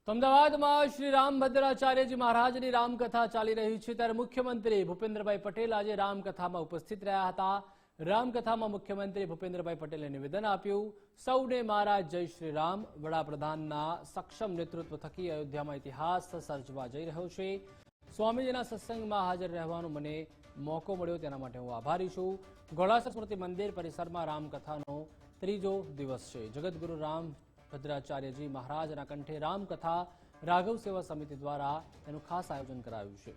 અમદાવાદમાં શ્રી રામભદ્રાચાર્યજી મહારાજની રામકથા ચાલી રહી છે ત્યારે મુખ્યમંત્રી ભૂપેન્દ્રભાઈ પટેલ આજે રામકથામાં ઉપસ્થિત રહ્યા હતા। રામકથામાં મુખ્યમંત્રી ભૂપેન્દ્રભાઈ પટેલે નિવેદન આપ્યું, સૌને મારા જય શ્રી રામ। વડાપ્રધાનના સક્ષમ નેતૃત્વ થકી અયોધ્યામાં ઇતિહાસ સર્જવા જઈ રહ્યો છે। સ્વામીજીના સત્સંગમાં હાજર રહેવાનો મને મોકો મળ્યો તેના માટે હું આભારી છું। ઘોડાસર સ્મૃતિ મંદિર પરિસરમાં રામકથાનો ત્રીજો દિવસ છે। જગતગુરુ રામભદ્રાચાર્યજી મહારાજના કંઠે રામકથા રાઘવ સેવા સમિતિ દ્વારા તેનું ખાસ આયોજન કરાયું છે।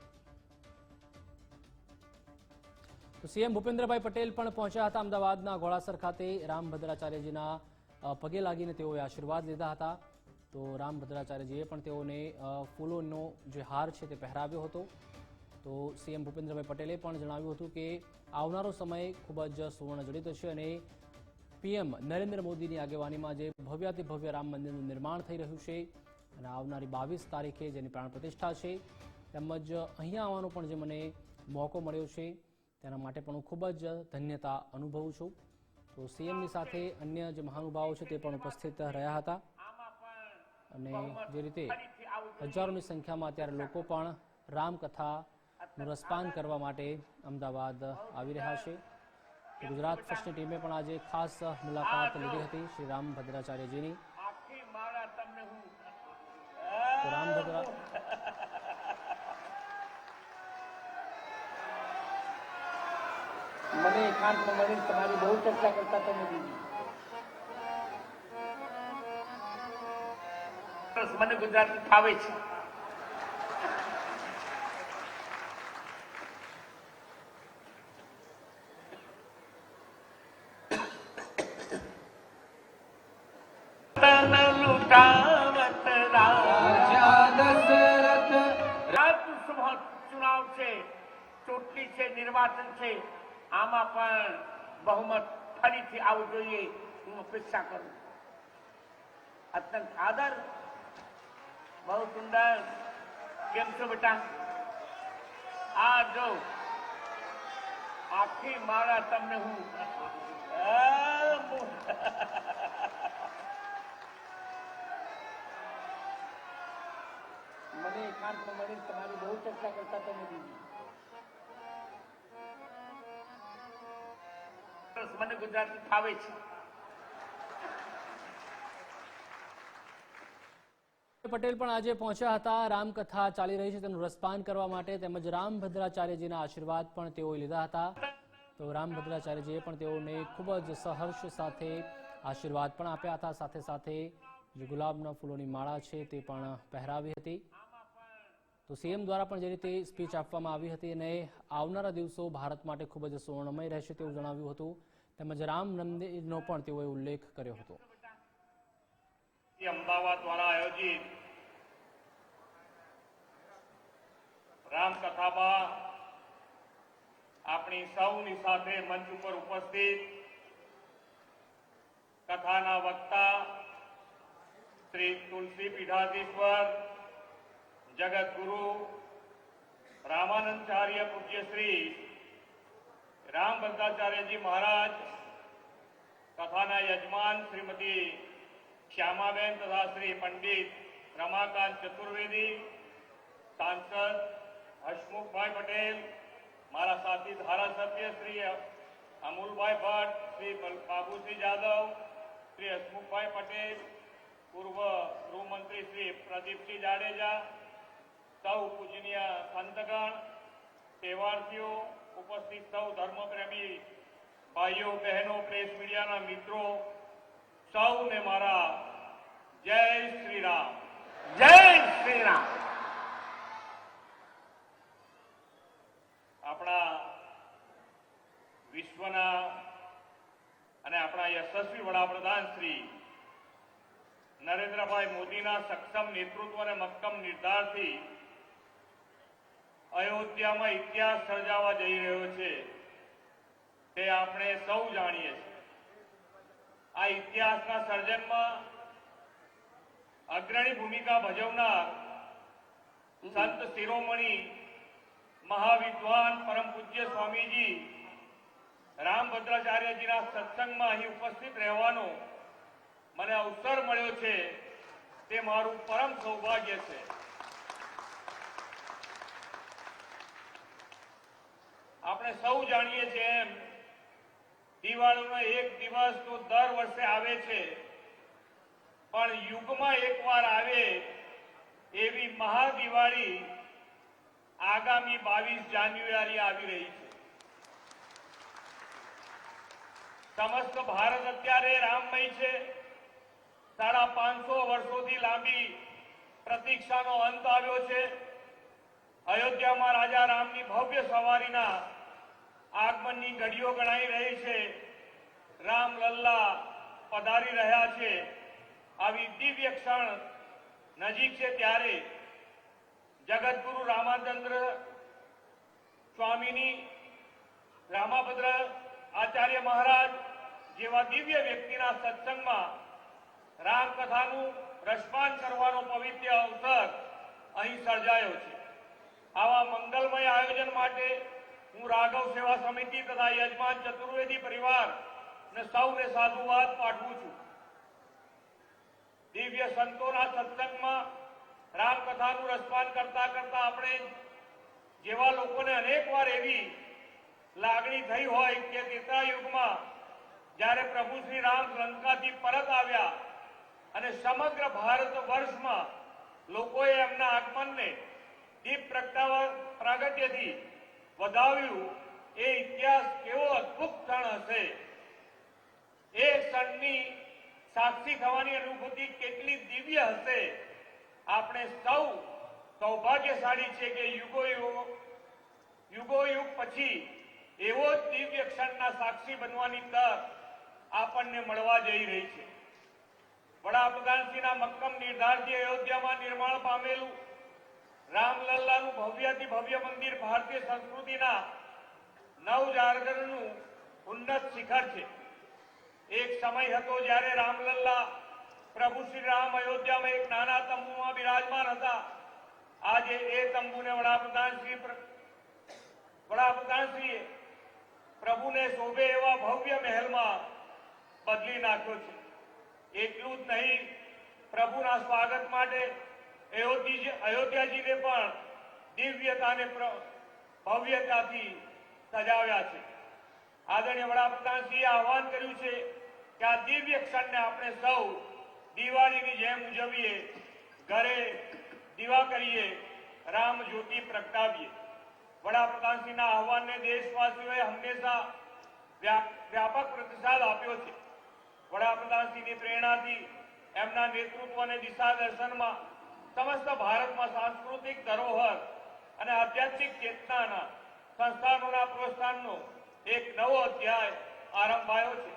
તો સીએમ ભૂપેન્દ્રભાઈ પટેલ પણ પહોંચ્યા હતા અમદાવાદના ઘોડાસર ખાતે। રામભદ્રાચાર્યજીના પગે લાગીને તેઓએ આશીર્વાદ લીધા હતા। તો રામભદ્રાચાર્યજીએ પણ તેઓને ફૂલોનો જે હાર છે તે પહેરાવ્યો હતો। તો સીએમ ભૂપેન્દ્રભાઈ પટેલે પણ જણાવ્યું હતું કે આવનારો સમય ખૂબ જ સુવર્ણજડિત છે અને પીએમ નરેન્દ્ર મોદીની આગેવાનીમાં જે ભવ્યાતિ ભવ્ય રામ મંદિરનું નિર્માણ થઈ રહ્યું છે અને આવનારી 22 તારીખે જેની પ્રાણ પ્રતિષ્ઠા છે તેમજ અહીંયા આવવાનો પણ જે મને મોકો મળ્યો છે તેના માટે પણ હું ખૂબ જ ધન્યતા અનુભવું છું। તો સીએમની સાથે અન્ય જે મહાનુભાવો છે તે પણ ઉપસ્થિત રહ્યા હતા અને જે રીતે હજારોની સંખ્યામાં અત્યારે લોકો પણ રામકથાનું રસપાન કરવા માટે અમદાવાદ આવી રહ્યા છે। ગુજરાત ફર્સ્ટની ટીમે પણ આજે ખાસ મુલાકાત લીધી હતી શ્રી રામભદ્રાચાર્યજીની। મને એકાંતમાં મળી તમારી બહુ ચર્ચા કરતા તમે દીદી મને ગુજરાતી ફાવે છે। चुनाव છે, ચૂંટણી છે, નિર્વાચન છે, આમાં પણ બહુમત ફરીથી આવવું જોઈએ હું અપેક્ષા કરું। અત્યંત આદર, બહુ સુંદર। કેમ છો બેટા? આ જો આખી માળા તમને હું મને એકાંતમાં મળી તમારી બહુ ચર્ચા કરતા તમે દીદી મને ગુજરાતી ફાવે છે। પટેલ પણ આજે પહોંચ્યા હતા રામકથા ચાલી રહી છે તેનું રસપાન કરવા માટે તેમજ રામભદ્રાચાર્યજીના આશીર્વાદ પણ તેઓએ લીધા હતા। તો રામભદ્રાચાર્યજીએ પણ તેઓને ખૂબ જ સહર્ષ સાથે આશીર્વાદ પણ આપ્યા હતા। સાથે સાથે જે ગુલાબના ફૂલોની માળા છે તે પણ પહેરાવી હતી। તો સીએમ દ્વારા પણ જે રીતે સ્પીચ આપવામાં આવી હતી અને આવનારા દિવસો ભારત માટે ખૂબ જ સુવર્ણમય રહેશે તેવું જણાવ્યું હતું તેમજ રામ મંદિરનો પણ તેઓએ ઉલ્લેખ કર્યો હતો। અમદાવાદ દ્વારા આયોજિત રામકથામાં આપણી સૌની સાથે મંચ ઉપર ઉપસ્થિત કથાના વક્તા શ્રી તુલસી પીઠાધીશ્વર જગતગુરુ રામાનંદાચાર્ય પૂજ્ય શ્રી રામભદ્રાચાર્યજી મહારાજ, કથાના યજમાન શ્રીમતી શ્યામાબેન તથા શ્રી પંડિત રમાકાંત ચતુર્વેદી, સાંસદ હસમુખભાઈ પટેલ, મારા સાથી ધારાસભ્ય શ્રી અમુલભાઈ ભટ્ટ, શ્રી બાબુસિંહ જાદવ, શ્રી હસમુખભાઈ પટેલ, પૂર્વ ગૃહમંત્રી શ્રી પ્રદીપસિંહ જાડેજા, સૌ પૂજનીય સંતગણ, તહેવારથીઓ, ઉપસ્થિત સૌ ધર્મપ્રેમી ભાઈઓ બહેનો, પ્રેસ મીડિયાના મિત્રો, સૌને મારા જય શ્રી રામ। જય શ્રી રામ। આપણા વિશ્વના અને આપણા યશસ્વી વડાપ્રધાન શ્રી નરેન્દ્રભાઈ મોદીના સક્ષમ નેતૃત્વ અને મક્કમ નિર્ધારથી અયોધ્યામાં ઇતિહાસ સર્જાવા જઈ રહ્યો છે તે આપણે સૌ જાણીએ છીએ। આ ઇતિહાસના સર્જનમાં અગ્રણી ભૂમિકા ભજવનાર સંત શિરોમણી મહાવિદ્વાન પરમ પૂજ્ય સ્વામીજી રામભદ્રાચાર્યજીના સત્સંગમાં અહીં ઉપસ્થિત રહેવાનો મને અવસર મળ્યો છે તે મારું પરમ સૌભાગ્ય છે. આપણે સૌ જાણીએ છીએ એમ દિવાળીનો એક દિવસ તો દર વર્ષે આવે છે, પણ યુગમાં એકવાર આવે એવી મહાદિવાળી આગામી 22 જાન્યુઆરી આવી રહી છે. સમસ્ત ભારત અત્યારે રામમય છે. 550 વર્ષોથી લાંબી પ્રતીક્ષાનો અંત આવ્યો છે. અયોધ્યામાં રાજા રામની ભવ્ય સવારીના આગમનની ઘડીઓ ગણાઈ રહી છે. રામલલ્લા પધારી રહ્યા છે. આવી દિવ્ય ક્ષણ નજીક છે ત્યારે જગતગુરુ રામાચંદ્ર સ્વામીની, રામાભદ્ર આચાર્ય મહારાજ જેવા દિવ્ય વ્યક્તિના સત્સંગમાં રામકથાનું રસપાન કરવાનો પવિત્ર અવસર અહીં સર્જાયો છે. આવા મંગલમય આયોજન માટે હું રાઘવ સેવા સમિતિ તથા યજમાન ચતુર્વેદી પરિવાર ને સૌને સાધુવાદ પાઠવું છું. દિવ્ય સંતોના સત્સંગમાં રામકથાનું રસપાન કરતા કરતા આપણે જેવા લોકોને અનેકવાર એવી લાગણી થઈ હોય કે ત્રેતા યુગમાં જ્યારે પ્રભુ શ્રી રામ લંકાથી પરત આવ્યા અને સમગ્ર ભારત વર્ષમાં લોકોએ એમના આગમનને દીપ પ્રાગટ્યથી વધાવ્યું, એ ઇતિહાસ કેવો અદભુત ક્ષણ હશે. એ ક્ષણની સાક્ષી થવાની અનુભૂતિ કેટલી દિવ્ય હશે. આપણે સૌ સૌભાગ્યશાળી છે કે યુગો યુગ પછી એવો જ દિવ્ય ક્ષણના સાક્ષી બનવાની તક આપણને મળવા જઈ રહી છે. વડાપ્રધાનશ્રીના મક્કમ નિર્ધારથી અયોધ્યામાં નિર્માણ પામેલું રામલલ્લાનું ભવ્યથી ભવ્ય મંદિર ભારતીય સંસ્કૃતિના નવજાગરણનું ઉન્નત શિખર છે. એક સમય હતો જ્યારે રામલલ્લા પ્રભુ શ્રી રામ અયોધ્યામાં એક નાના તંબુમાં બિરાજમાન હતા. આજે એ તંબુને વડાપ્રધાનશ્રીએ પ્રભુને શોભે એવા ભવ્ય મહેલમાં બદલી નાખ્યો છે. એટલું જ નહીં, પ્રભુના સ્વાગત માટે અયોધ્યાજીને પણ દિવ્યતા અને ભવ્યતાથી સજાવ્યા છે. આદરણીય વડાપ્રધાનશ્રીએ આહવાન કર્યું છે કે આ દિવ્ય ક્ષણને આપણે સૌ દિવાળીની જેમ ઉજવીએ, ઘરે દીવા કરીએ, રામ જ્યોતિ પ્રગટાવીએ. વડાપ્રધાનશ્રીના આહવાનને દેશવાસીઓએ હંમેશા વ્યાપક પ્રતિસાદ આપ્યો છે. વડાપ્રધાનશ્રીની પ્રેરણાથી એમના નેતૃત્વ અને દિશા દર્શનમાં સમસ્ત ભારતમાં સાંસ્કૃતિક ધરોહર અને આધ્યાત્મિક ચેતનાના સંસ્થાનોના પ્રોત્સાહનનો એક નવો અધ્યાય આરંભાયો છે.